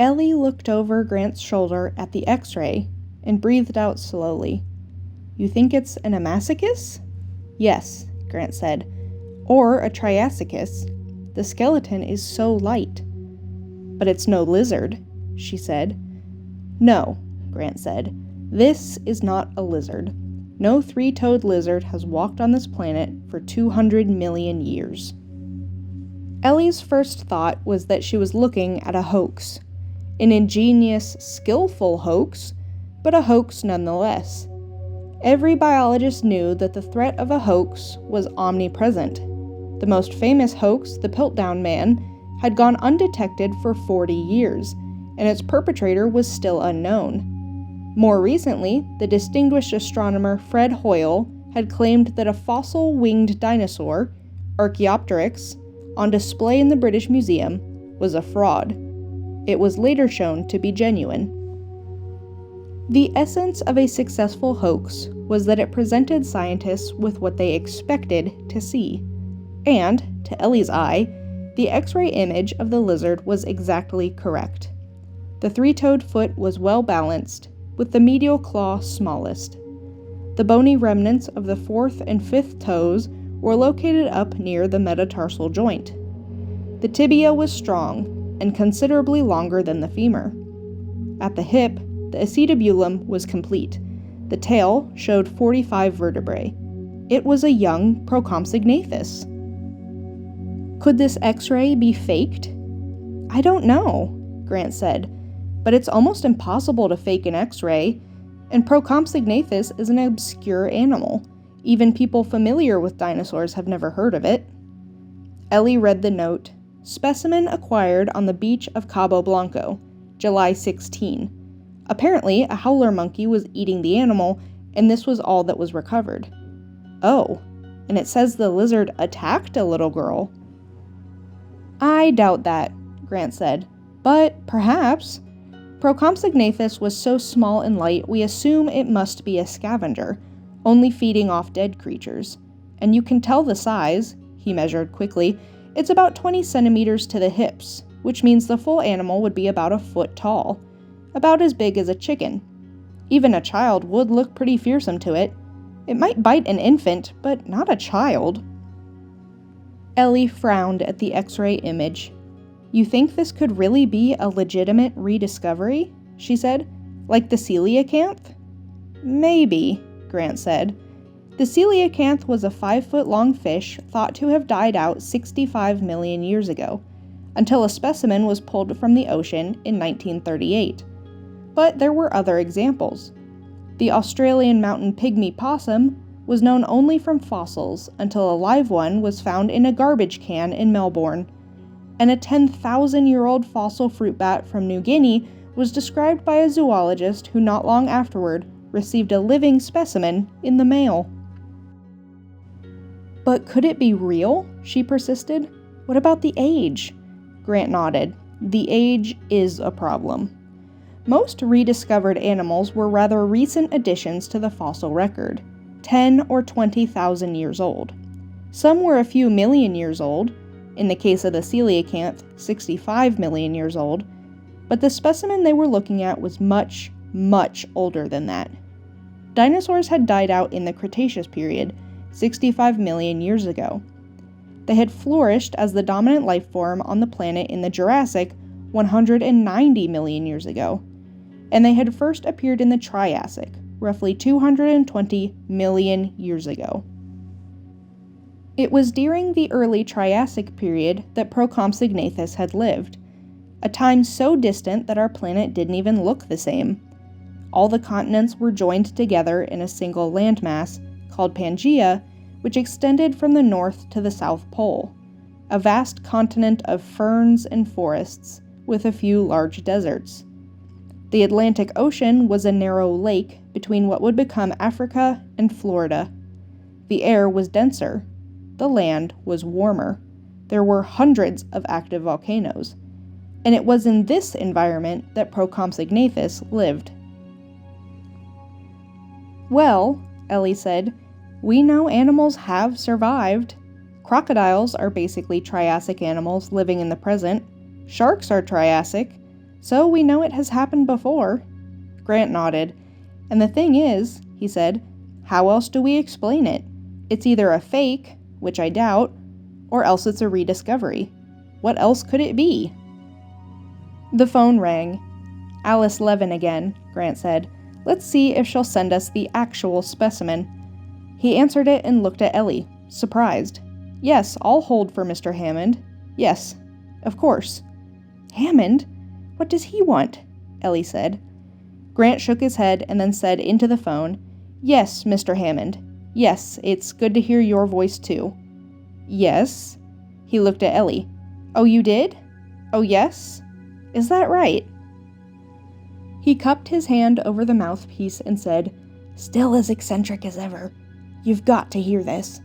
Ellie looked over Grant's shoulder at the X-ray and breathed out slowly. "You think it's an Amazicus?" "Yes," Grant said. "Or a Triassicus. The skeleton is so light." "But it's no lizard," she said. "No," Grant said. "This is not a lizard. No three-toed lizard has walked on this planet for 200 million years." Ellie's first thought was that she was looking at a hoax. An ingenious, skillful hoax, but a hoax nonetheless. Every biologist knew that the threat of a hoax was omnipresent. The most famous hoax, the Piltdown Man, had gone undetected for 40 years, and its perpetrator was still unknown. More recently, the distinguished astronomer Fred Hoyle had claimed that a fossil winged dinosaur, Archaeopteryx, on display in the British Museum, was a fraud. It was later shown to be genuine. The essence of a successful hoax was that it presented scientists with what they expected to see. And, to Ellie's eye, the X-ray image of the lizard was exactly correct. The three-toed foot was well balanced, with the medial claw smallest. The bony remnants of the fourth and fifth toes were located up near the metatarsal joint. The tibia was strong and considerably longer than the femur. At the hip, the acetabulum was complete. The tail showed 45 vertebrae. It was a young Procompsognathus. Could this X-ray be faked? "I don't know," Grant said, "but it's almost impossible to fake an X-ray, and Procompsognathus is an obscure animal. Even people familiar with dinosaurs have never heard of it." Ellie read the note. Specimen acquired on the beach of Cabo Blanco, July 16. Apparently, a howler monkey was eating the animal, and this was all that was recovered. Oh, and it says the lizard attacked a little girl. "I doubt that," Grant said, "but perhaps. Procompsognathus was so small and light we assume it must be a scavenger, only feeding off dead creatures. And you can tell the size," he measured quickly. "It's about 20 centimeters to the hips, which means the full animal would be about a foot tall, about as big as a chicken. Even a child would look pretty fearsome to it. It might bite an infant, but not a child." Ellie frowned at the X-ray image. "You think this could really be a legitimate rediscovery?" she said. "Like the coelacanth?" "Maybe," Grant said. The coelacanth was a 5-foot-long fish thought to have died out 65 million years ago, until a specimen was pulled from the ocean in 1938. But there were other examples. The Australian mountain pygmy possum was known only from fossils until a live one was found in a garbage can in Melbourne. And a 10,000-year-old fossil fruit bat from New Guinea was described by a zoologist who not long afterward received a living specimen in the mail. "But could it be real?" she persisted. "What about the age?" Grant nodded. "The age is a problem. Most rediscovered animals were rather recent additions to the fossil record, 10 or 20,000 years old. Some were a few million years old, in the case of the coelacanth, 65 million years old, but the specimen they were looking at was much, much older than that. Dinosaurs had died out in the Cretaceous period, 65 million years ago. They had flourished as the dominant life form on the planet in the Jurassic 190 million years ago, and they had first appeared in the Triassic, roughly 220 million years ago. It was during the early Triassic period that Procompsognathus had lived, a time so distant that our planet didn't even look the same. All the continents were joined together in a single landmass, called Pangaea, which extended from the north to the South Pole, a vast continent of ferns and forests, with a few large deserts. The Atlantic Ocean was a narrow lake between what would become Africa and Florida. The air was denser. The land was warmer. There were hundreds of active volcanoes. And it was in this environment that Procompsognathus lived. "Well," Ellie said, "we know animals have survived. Crocodiles are basically Triassic animals living in the present. Sharks are Triassic. So we know it has happened before. Grant nodded. And the thing is, he said, how else do we explain it? It's either a fake, which I doubt, or else it's a rediscovery. What else could it be? The phone rang. Alice Levin again, Grant said. Let's see if she'll send us the actual specimen. He answered it and looked at Ellie, surprised. Yes, I'll hold for Mr. Hammond. Yes, of course. Hammond? What does he want? Ellie said. Grant shook his head and then said into the phone, Yes, Mr. Hammond. Yes, it's good to hear your voice too. Yes? He looked at Ellie. Oh, you did? Oh, yes? Is that right? He cupped his hand over the mouthpiece and said, Still as eccentric as ever. You've got to hear this.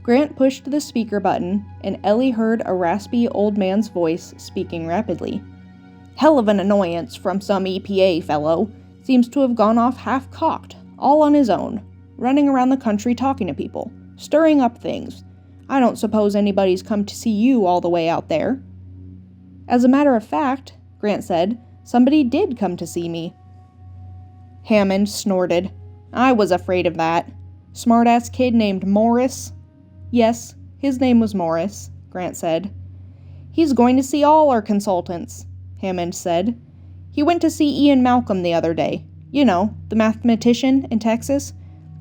Grant pushed the speaker button, and Ellie heard a raspy old man's voice speaking rapidly. Hell of an annoyance from some EPA fellow. Seems to have gone off half-cocked, all on his own, running around the country talking to people, stirring up things. I don't suppose anybody's come to see you all the way out there. As a matter of fact, Grant said, somebody did come to see me. Hammond snorted. I was afraid of that. Smart-ass kid named Morris? Yes, his name was Morris, Grant said. He's going to see all our consultants, Hammond said. He went to see Ian Malcolm the other day. You know, the mathematician in Texas.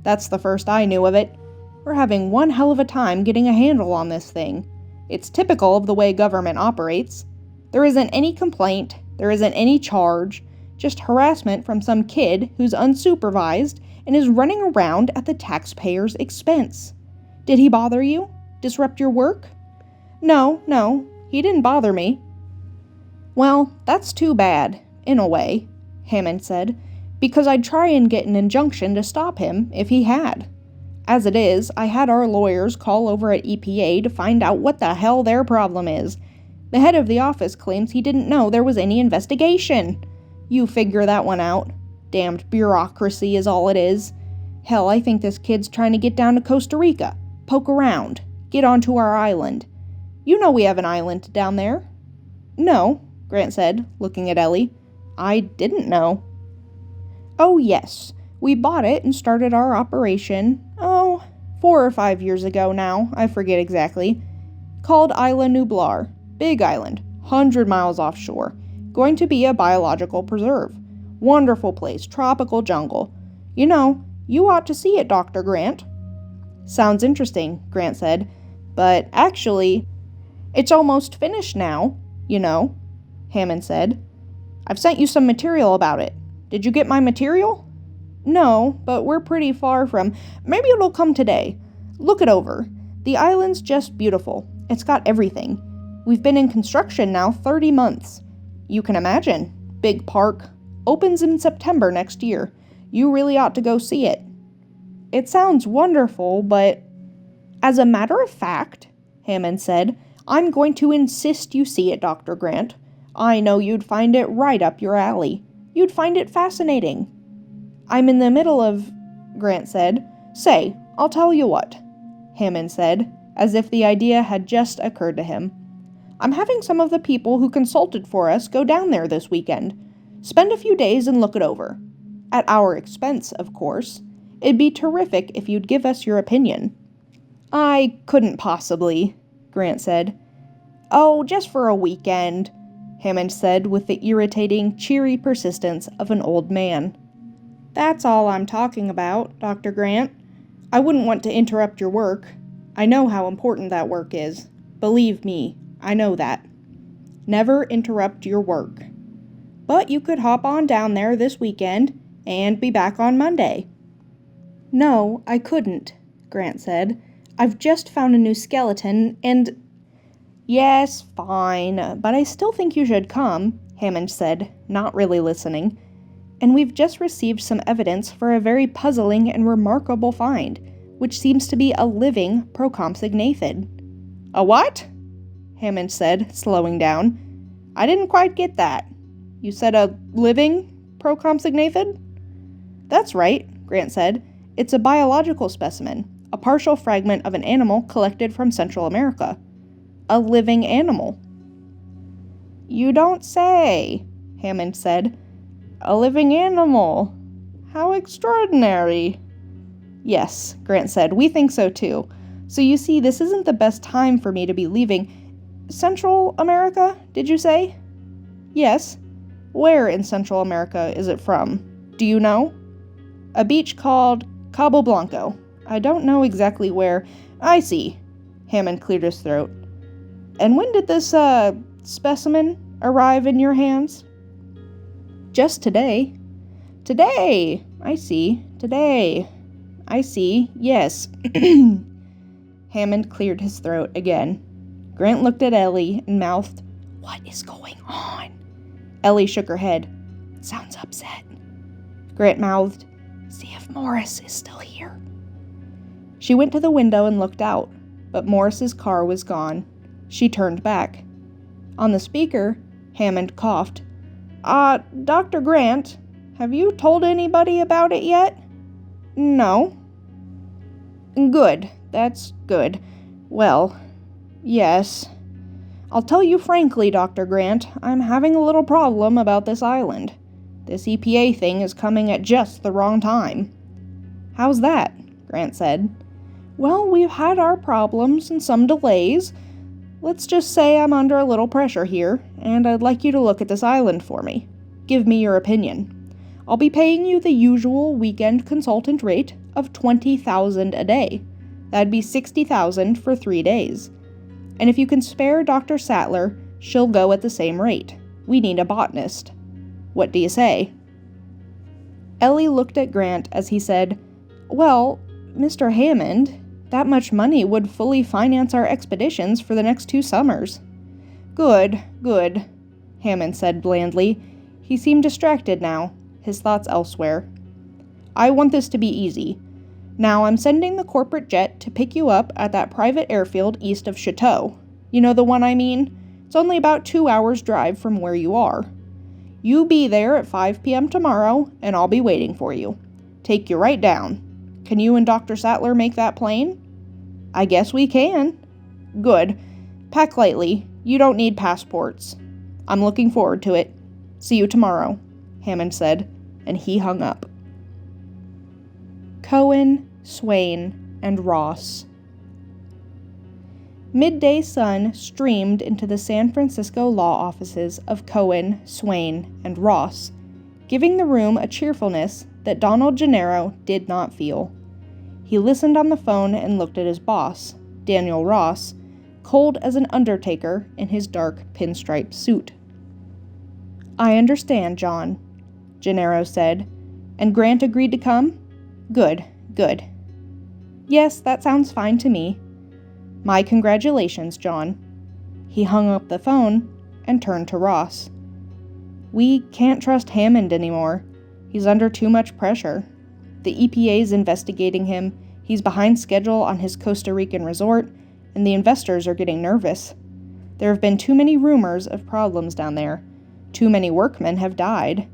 That's the first I knew of it. We're having one hell of a time getting a handle on this thing. It's typical of the way government operates. There isn't any complaint, there isn't any charge, just harassment from some kid who's unsupervised and is running around at the taxpayer's expense. Did he bother you? Disrupt your work? No, he didn't bother me. Well, that's too bad, in a way, Hammond said, because I'd try and get an injunction to stop him if he had. As it is, I had our lawyers call over at EPA to find out what the hell their problem is. The head of the office claims he didn't know there was any investigation. You figure that one out. Damned bureaucracy is all it is. Hell, I think this kid's trying to get down to Costa Rica, poke around, get onto our island. You know we have an island down there. No, Grant said, looking at Ellie. I didn't know. Oh, yes. We bought it and started our operation, 4 or 5 years ago now, I forget exactly. Called Isla Nublar. Big island, 100 miles offshore. Going to be a biological preserve. Wonderful place, tropical jungle. You know, you ought to see it, Dr. Grant. Sounds interesting, Grant said. But actually, it's almost finished now, you know, Hammond said. I've sent you some material about it. Did you get my material? No, but we're pretty far from... Maybe it'll come today. Look it over. The island's just beautiful. It's got everything. We've been in construction now 30 months. You can imagine. Big park. Opens in September next year. You really ought to go see it. It sounds wonderful, but... As a matter of fact, Hammond said, I'm going to insist you see it, Dr. Grant. I know you'd find it right up your alley. You'd find it fascinating. I'm in the middle of... Grant said. Say, I'll tell you what, Hammond said, as if the idea had just occurred to him. I'm having some of the people who consulted for us go down there this weekend. Spend a few days and look it over. At our expense, of course. It'd be terrific if you'd give us your opinion. I couldn't possibly, Grant said. Oh, just for a weekend, Hammond said with the irritating, cheery persistence of an old man. That's all I'm talking about, Dr. Grant. I wouldn't want to interrupt your work. I know how important that work is. Believe me, I know that. Never interrupt your work. But you could hop on down there this weekend and be back on Monday. No, I couldn't, Grant said. I've just found a new skeleton and... Yes, fine, but I still think you should come, Hammond said, not really listening. And we've just received some evidence for a very puzzling and remarkable find, which seems to be a living procompsognathid. A what? Hammond said, slowing down. I didn't quite get that. You said a living procompsognathid? That's right, Grant said. It's a biological specimen, a partial fragment of an animal collected from Central America. A living animal. You don't say, Hammond said. A living animal. How extraordinary. Yes, Grant said, we think so too. So you see, this isn't the best time for me to be leaving. Central America, did you say? Yes. Where in Central America is it from? Do you know? A beach called Cabo Blanco. I don't know exactly where. I see. Hammond cleared his throat. And when did this, specimen arrive in your hands? Just today. Today! I see. Today. I see. Yes. Hammond cleared his throat again. Grant looked at Ellie and mouthed, What is going on? Ellie shook her head. Sounds upset. Grant mouthed, See if Morris is still here. She went to the window and looked out, but Morris's car was gone. She turned back. On the speaker, Hammond coughed. Dr. Grant, have you told anybody about it yet? No. Good. That's good. Well, yes. I'll tell you frankly, Dr. Grant, I'm having a little problem about this island. This EPA thing is coming at just the wrong time. How's that? Grant said. Well, we've had our problems and some delays. Let's just say I'm under a little pressure here, and I'd like you to look at this island for me. Give me your opinion. I'll be paying you the usual weekend consultant rate of $20,000 a day. That'd be $60,000 for 3 days. And if you can spare Dr. Sattler, she'll go at the same rate. We need a botanist. What do you say? Ellie looked at Grant as he said, Well, Mr. Hammond, that much money would fully finance our expeditions for the next 2 summers. Good, Hammond said blandly. He seemed distracted now, his thoughts elsewhere. I want this to be easy. Now I'm sending the corporate jet to pick you up at that private airfield east of Chateau. You know the one I mean? It's only about 2 hours' drive from where you are. You be there at 5 p.m. tomorrow, and I'll be waiting for you. Take you right down. Can you and Dr. Sattler make that plane? I guess we can. Good. Pack lightly. You don't need passports. I'm looking forward to it. See you tomorrow, Hammond said, and he hung up. Cohen, Swain, and Ross. Midday sun streamed into the San Francisco law offices of Cohen, Swain, and Ross, giving the room a cheerfulness that Donald Gennaro did not feel. He listened on the phone and looked at his boss, Daniel Ross, cold as an undertaker in his dark pinstripe suit. I understand, John, Gennaro said. And Grant agreed to come? Good. Yes, that sounds fine to me. My congratulations, John. He hung up the phone and turned to Ross. We can't trust Hammond anymore. He's under too much pressure. The EPA's investigating him, he's behind schedule on his Costa Rican resort, and the investors are getting nervous. There have been too many rumors of problems down there. Too many workmen have died.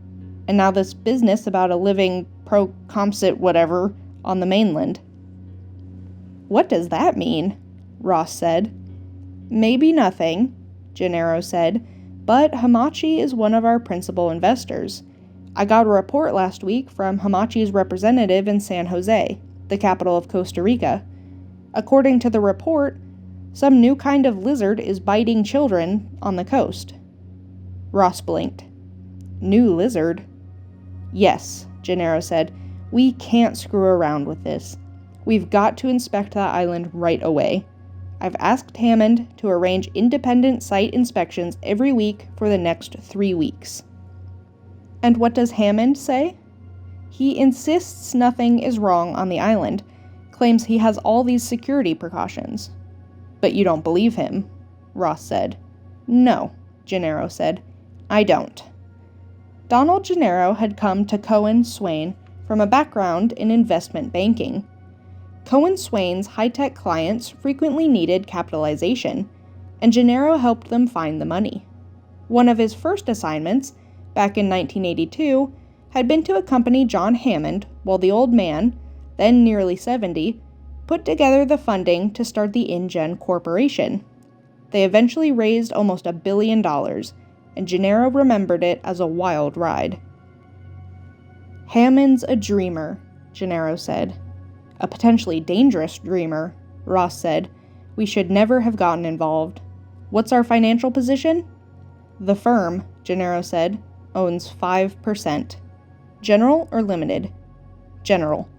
And now this business about a living pro-comsit whatever on the mainland. What does that mean? Ross said. Maybe nothing, Gennaro said, but Hamachi is one of our principal investors. I got a report last week from Hamachi's representative in San Jose, the capital of Costa Rica. According to the report, some new kind of lizard is biting children on the coast. Ross blinked. New lizard? Yes, Gennaro said. We can't screw around with this. We've got to inspect that island right away. I've asked Hammond to arrange independent site inspections every week for the next 3 weeks. And what does Hammond say? He insists nothing is wrong on the island, claims he has all these security precautions. But you don't believe him, Ross said. No, Gennaro said. I don't. Donald Gennaro had come to Cohen Swain from a background in investment banking. Cohen Swain's high-tech clients frequently needed capitalization, and Gennaro helped them find the money. One of his first assignments, back in 1982, had been to accompany John Hammond while the old man, then nearly 70, put together the funding to start the InGen Corporation. They eventually raised almost $1 billion, and Gennaro remembered it as a wild ride. Hammond's a dreamer, Gennaro said. A potentially dangerous dreamer, Ross said. We should never have gotten involved. What's our financial position? The firm, Gennaro said, owns 5%. General or limited? General.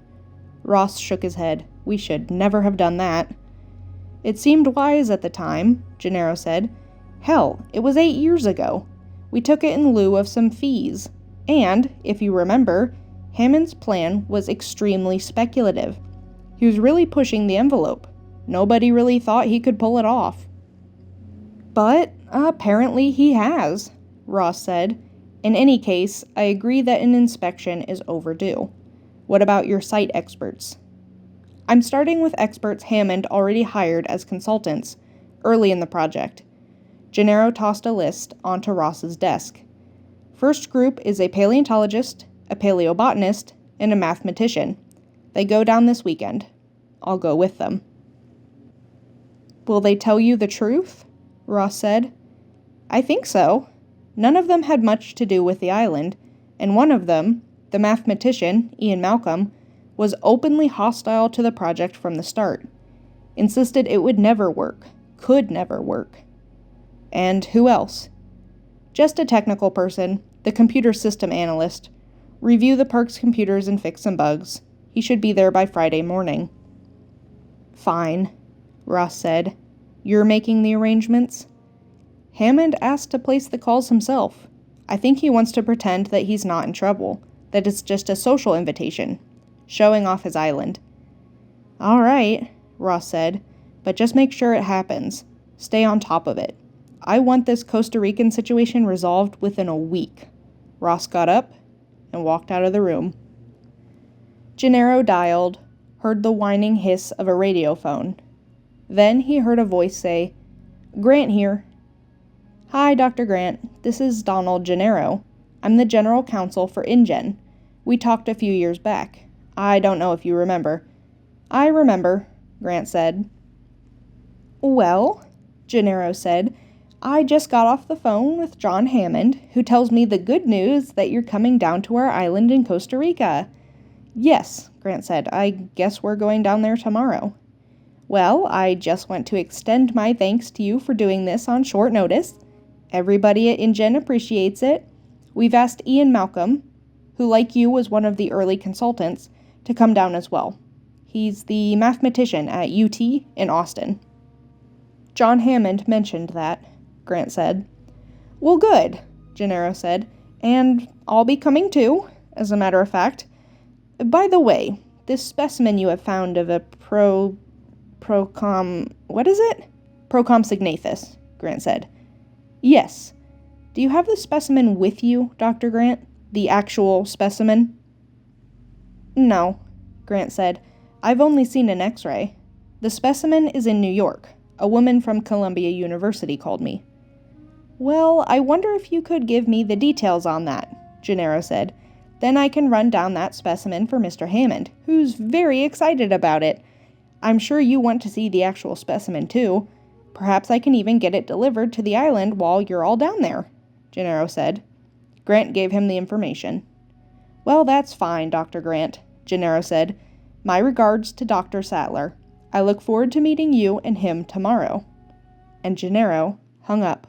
Ross shook his head. We should never have done that. It seemed wise at the time, Gennaro said. Hell, it was 8 years ago. We took it in lieu of some fees. And, if you remember, Hammond's plan was extremely speculative. He was really pushing the envelope. Nobody really thought he could pull it off. But apparently he has, Ross said. In any case, I agree that an inspection is overdue. What about your site experts? I'm starting with experts Hammond already hired as consultants, early in the project. Gennaro tossed a list onto Ross's desk. First group is a paleontologist, a paleobotanist, and a mathematician. They go down this weekend. I'll go with them. Will they tell you the truth? Ross said. I think so. None of them had much to do with the island, and one of them, the mathematician, Ian Malcolm, was openly hostile to the project from the start. Insisted it would never work, could never work. And who else? Just a technical person, the computer system analyst. Review the park's computers and fix some bugs. He should be there by Friday morning. Fine, Ross said. You're making the arrangements? Hammond asked to place the calls himself. I think he wants to pretend that he's not in trouble, that it's just a social invitation, showing off his island. All right, Ross said, but just make sure it happens. Stay on top of it. I want this Costa Rican situation resolved within a week. Ross got up and walked out of the room. Gennaro dialed, heard the whining hiss of a radio phone. Then he heard a voice say, Grant here. Hi, Dr. Grant. This is Donald Gennaro. I'm the general counsel for InGen. We talked a few years back. I don't know if you remember. I remember, Grant said. Well, Gennaro said, I just got off the phone with John Hammond, who tells me the good news that you're coming down to our island in Costa Rica. Yes, Grant said, I guess we're going down there tomorrow. Well, I just want to extend my thanks to you for doing this on short notice. Everybody at InGen appreciates it. We've asked Ian Malcolm, who like you was one of the early consultants, to come down as well. He's the mathematician at UT in Austin. John Hammond mentioned that, Grant said. Well, good, Gennaro said, and I'll be coming too, as a matter of fact. By the way, this specimen you have found of a Procom signathus, Grant said. Yes. Do you have the specimen with you, Dr. Grant? The actual specimen? No, Grant said. I've only seen an X-ray. The specimen is in New York. A woman from Columbia University called me. Well, I wonder if you could give me the details on that, Gennaro said. Then I can run down that specimen for Mr. Hammond, who's very excited about it. I'm sure you want to see the actual specimen, too. Perhaps I can even get it delivered to the island while you're all down there, Gennaro said. Grant gave him the information. Well, that's fine, Dr. Grant, Gennaro said. My regards to Dr. Sattler. I look forward to meeting you and him tomorrow. And Gennaro hung up.